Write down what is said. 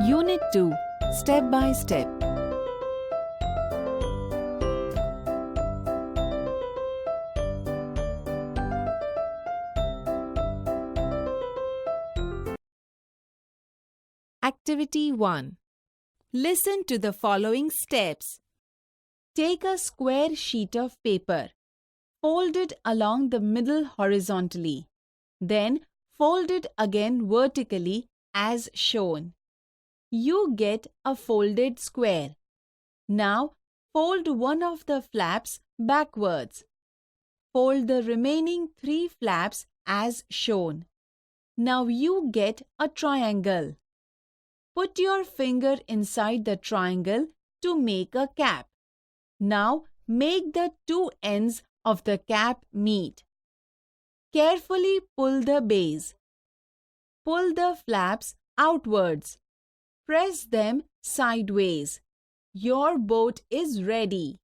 Unit 2, Step by Step. Activity 1. Listen to the following steps. Take a square sheet of paper. Fold it along the middle horizontally. Then fold it again vertically as shown. You get a folded square. Now fold one of the flaps backwards. Fold the remaining 3 flaps as shown. Now you get a triangle. Put your finger inside the triangle to make a cap. Now make the 2 ends of the cap meet. Carefully pull the base. Pull the flaps outwards. Press them sideways. Your boat is ready.